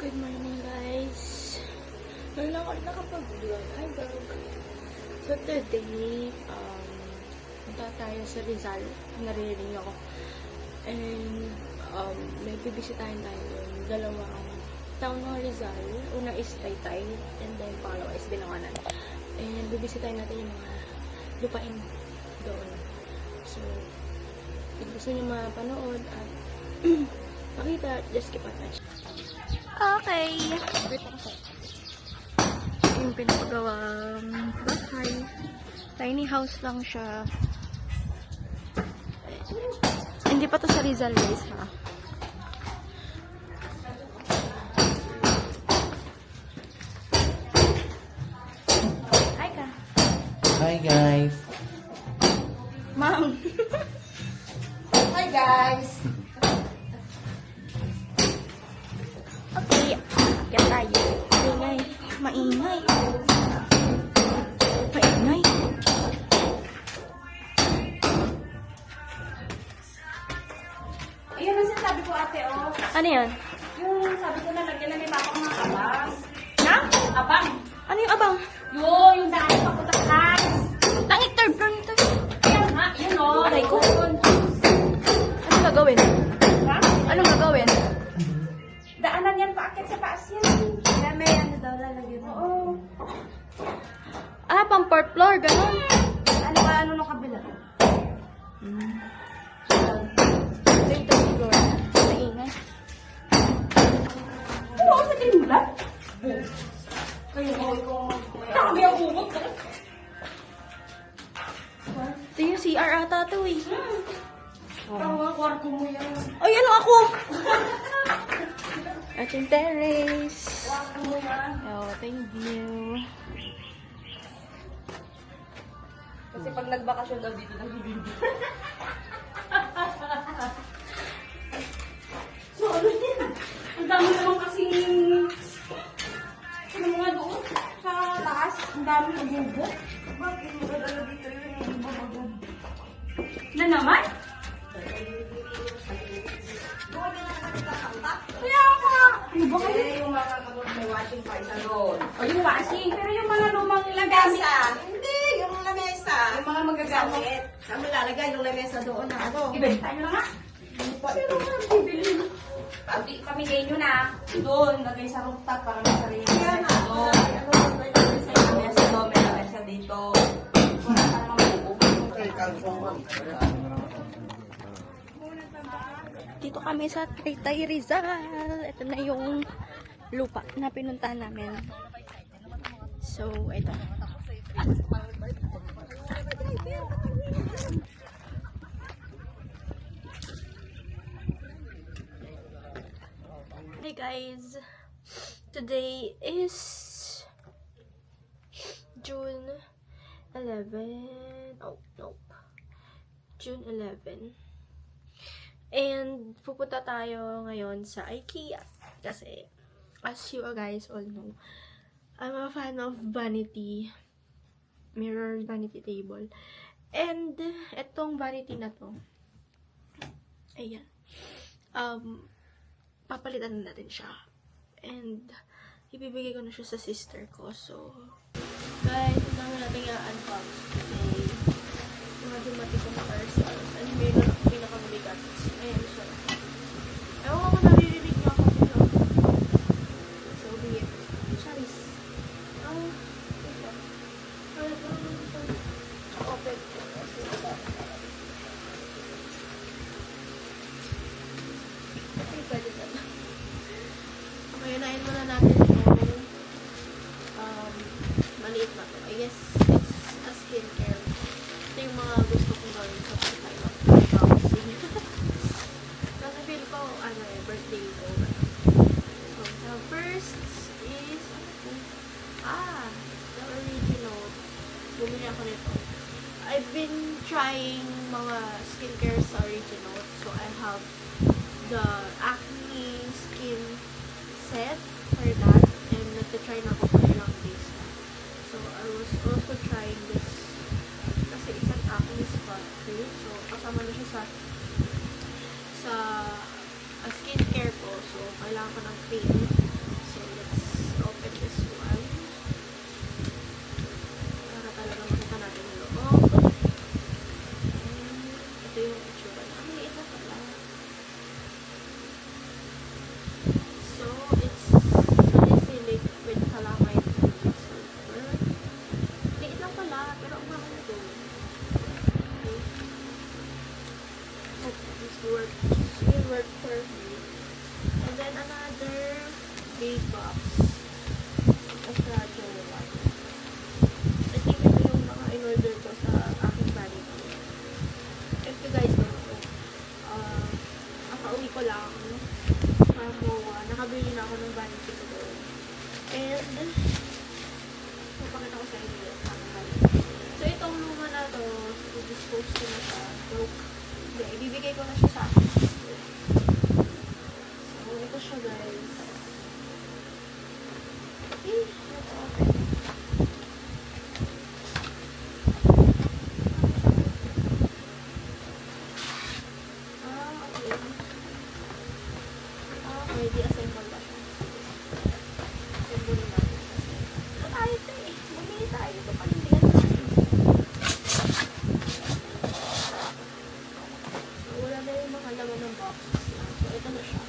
Good morning, guys. Wala ako nakapag-vlog. Hi, vlog. So, today, punta tayo sa Rizal. Naririnig ako. And, may bibisitahin tayo doon. Dalawang town ng Rizal. Una is Taytay. And then, pangalawa is Binangonan. And, bibisitahin natin yung mga lupain doon. So, kung gusto nyo mapanood at makita, just keep on watching. Okay. Yung pinapagawang bahay. Tiny house lang siya. Hindi pa to sa Rizal, guys, ha? Hi ka. Hi guys. Ma'am. Hi guys! Okay. Yan tayo. Maingay. Maingay. Maingay. Ayun ang sinasabi ko ate, oh. Ano yan? Yung sabi ko na lagyan na may bakang mga abang. Na? Abang! Ano yung abang? Yung daan papunta sa taas. Langit third floor nito. Kaya nga, yun o. Aray ko. Ano gagawin? Ha? Anong gagawin? Daanan yan, paakit sa taas yan. Kaya may ano daw lalagyan mo. Oo. Ah, pang fourth floor. Ganon. Ano nung kabila? Ito yung third floor. Maingay. Ano ako sa tinulan? Kami ang bubot. Ito yung CR ata ito eh. Ang kwarto mo yan. Ay, ano ako? At yung terrace. Kwarto mo yan. Oh, thank you. Kasi pag nagbakasyon daw dito nagbibindi. So ano yan? Ang dami naman kasing ano nga doon sa taas. Ang dami nagbubot. Bakit magdala dito yung babagod? Na naman? Kaya nga. Ano ba kayo? Yung mga kamot may washing pa isa doon. O yung washing. Pero yung mga lumang lagamit. Hindi, yung lamesa. Yung mga magagamit. Saan mo lalagay yung lamesa doon na ano? Ibenta nyo na nga. Pero nga, bibili. Pamigay nyo na. Doon, lagay sa rooftop para may sarili. Kaya nga, ano may lamesa yung lamesa doon, may lamesa dito. Wala ka naman mabubuo. Dito kami sa Taytay Rizal. Ito na yung lupa na pinuntahan namin. So, ito. Hey guys, today is June 11. Oh, nope. June 11. And pupunta tayo ngayon sa IKEA kasi as you guys all know, I'm a fan of vanity mirror, vanity table. And etong vanity na to, ayan, papalitan na natin siya. And ibibigay ko na siya sa sister ko. So guys, ito na natin i-unbox today. Medyo matikong parcels. And meron ako pinakamabigat. Ayan siya. Ewan ko kung naririnig niyo ako dito. So, be it. Charis. Ito. Open. Okay, pwede na. Okay, unahin muna natin yung maliit na to. I guess it's a skincare. Ito yung mga gusto kong gawin sa time of housing. Kasi feel ko, birthday ko. So, the first is, the original. Bumili ako nito. I've been trying mga skincare sa original. So, I have the acne skin set for that. And nagtitry na ako for ilang days na. So, I was also trying this kasi isang acne spot cream. So, kasama na siya sa skincare ko. So, kailangan ko ng cream. me. And then another big box. A fragile one. I think ito yung mga in-order ko sa aking vanity. If you guys don't know, nakauwi ko lang. Nakabili na ako ng vanity ko doon. And, papakita ko sa inyo yung aking vanity. So, itong luma na to, i-dispose ko na siya. Broke. Hindi, ibibigay ko na siya sa akin. So, ito siya guys. Okay, let's open. Okay. Okay, di-assemble ba siya? Assemble natin. Ito tayo ito eh. Bumili tayo. Ito panindigan natin. So, wala na yung mga laman ng box. So, ito na siya.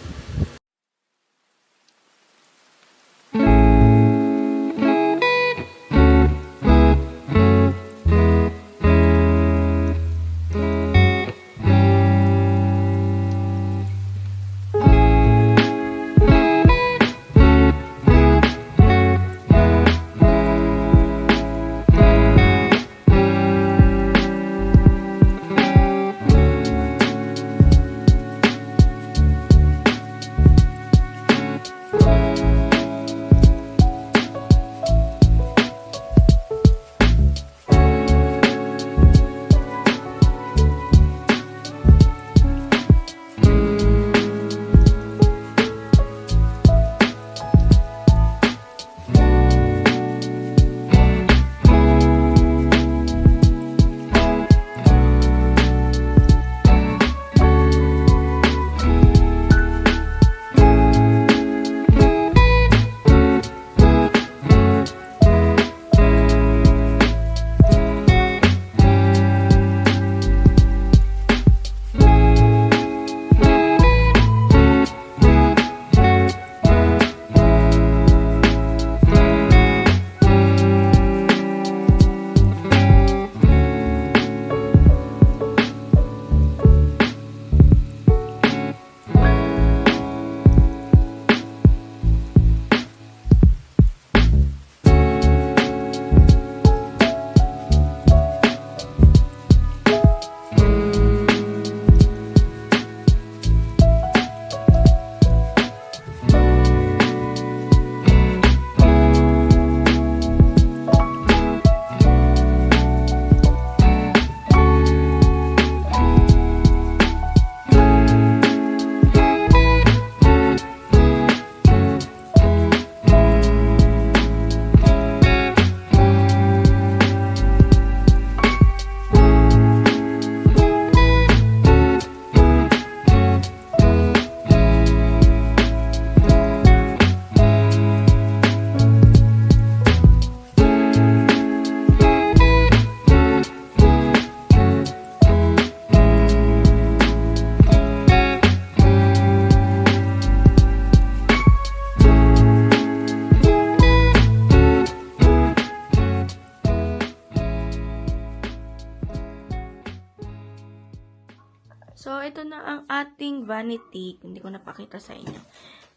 So, ito na ang ating vanity. Hindi ko napakita sa inyo.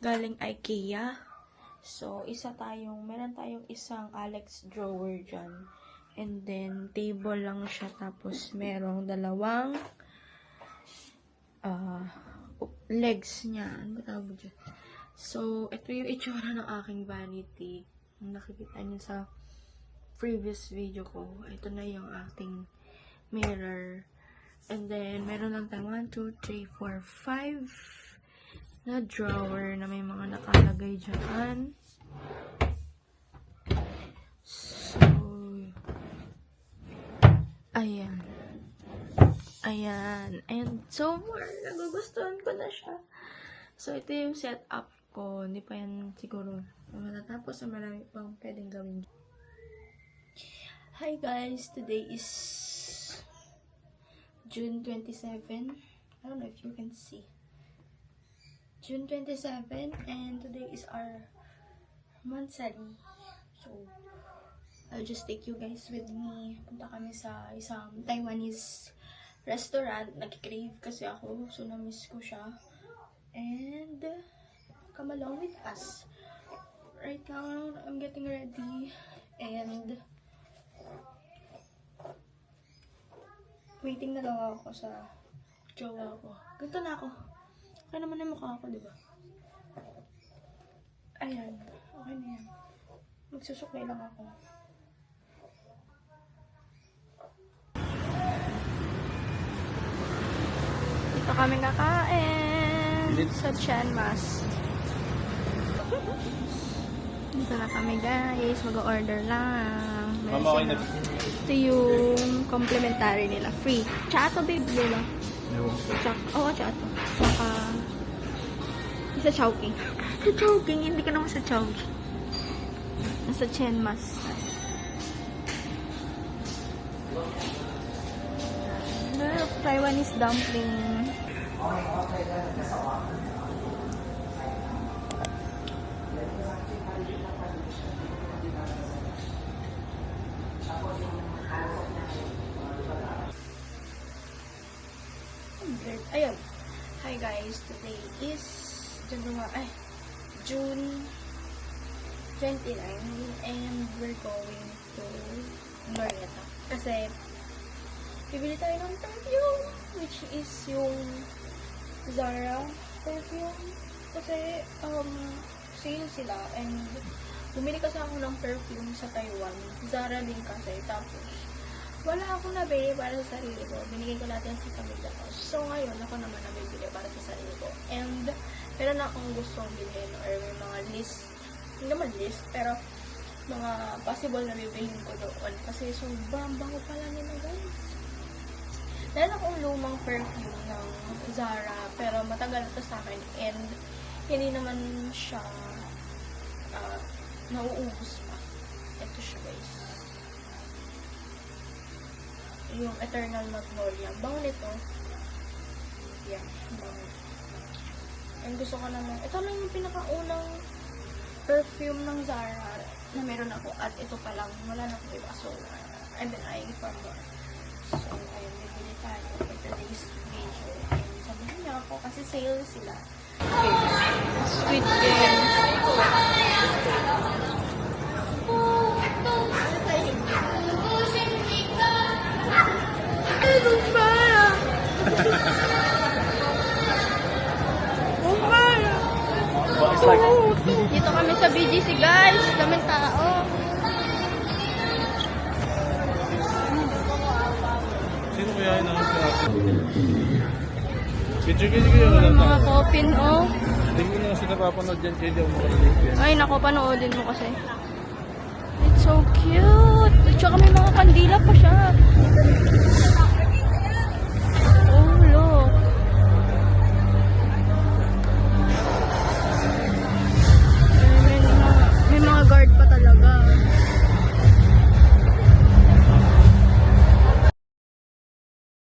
Galing IKEA. So, meron tayong isang Alex drawer dyan. And then, table lang siya. Tapos, merong dalawang legs niya. Ano ba tawag dyan? So, ito yung itsura ng aking vanity. Kung nakikita niyo sa previous video ko, ito na yung ating mirror. And then, meron lang tayo 1, 2, 3, 4, 5 na drawer na may mga nakalagay dyan. So, ayan. Ayan. And so far, nagugustuhan ko na siya. So, ito yung setup ko. Hindi pa yan siguro matatapos na marami pang pwedeng gawin. Hi guys! Today is June 27. I don't know if you can see. June 27, and today is our monthsary. So, I'll just take you guys with me. Punta kami sa isang Taiwanese restaurant. Nag-crave kasi ako. So, na-miss ko siya. and come along with us. Right now, I'm getting ready and waiting na lang ako sa jowa ko. Ganito na ako. Okay naman yung mukha ko, di ba? Ayan. Okay na yan. Magsusukay lang ako. Dito kami kakain sa Chianmas. Dito na kami guys. Mag-order lang. Meron sila. Ito yung complimentary nila. Free. Chato babe, di ba? Oo, chato. Saka sa Chowking. Sa Chowking, hindi ka naman sa Chowking. Nasa Chianmas. Taiwanese dumpling. Ayun. Hi guys, today is June 29 and we're going to Glorieta. Kasi bibili tayo ng perfume, which is yung Zara perfume. Kasi sale sila and bumili kasi ako ng perfume sa Taiwan. Zara din kasi. Tapos wala akong nabili para sa sarili ko. Binigay ko natin sa pamilya ko. So, ngayon, ako naman nabibili para sa sarili ko. And, meron akong gustong bilhin or may mga list. Hindi naman list, pero mga possible na bibilhin ko doon. Kasi sobrang bango pala nila, guys. Meron akong lumang perfume ng Zara, pero matagal na to sa akin. And, hindi naman siya nauubos pa. Ito siya, guys. Yung Eternal Magnolia. Bango nito. Yeah, bango. And gusto ko naman, ito lang yung pinakaunang perfume ng Zara na meron ako. At ito pa lang, wala na akong iba. So, I've been eyeing for more. So, ayun, bibili tayo for today's video. And sabihin niya ako, kasi sale sila. Okay. Sweet games. Dito kami sa BGC guys. Daming tao. Sino kaya yun ang Picture-picture Ay, mga coffin oh. Hindi ko na kasi napapanood dyan kaya di ako makalilig yan. Ay nako, panoodin mo kasi. It's so cute. At saka may mga kandila pa siya.